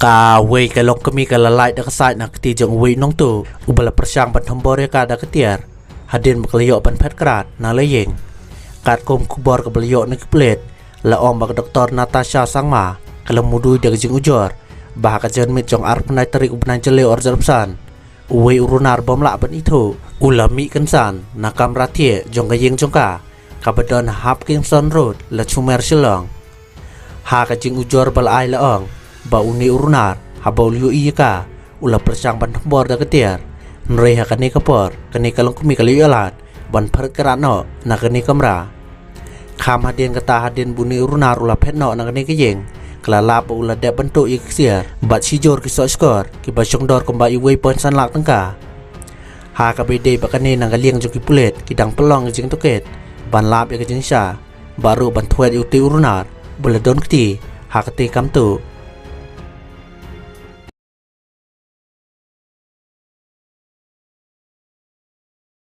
ka wei ka long kami ka lalai da kasai na keti jong wei nong tu ubala persyang ban hambore ka da ketiar hadin bakliyo ban pet krat na leyeng kat kom kubor ka beliyo na kiplet la om bak doktor Natasha Sangma kalam mudui da jing ujor bah ka jen mit jong ar panai tarik ubnan jele or jarpsan uwei urunar bom la ban itu ulami kensan na kamratie jong ka yeng jong ka badon Hopkinson Road la chumer silong ha ka jing ujor bal ai la ong ba uni urunar habau liu iya ula persang ban hambor da ketiar nrei ha kani kapor kani kalong kumi kali alat ban perkerano na kani kamra kham hadin kata hadin buni urunar ula petno na kani kejeng kelalap ula dek bentuk iksiar bat sijor kisok skor ki basong dor komba iwei pon san lak tengka ha ka bede bakane nang kaliang joki pulet kidang pelong jing toket ban lap ya kejeng sha baru ban thuet uti urunar bula don kti ha kati kam tu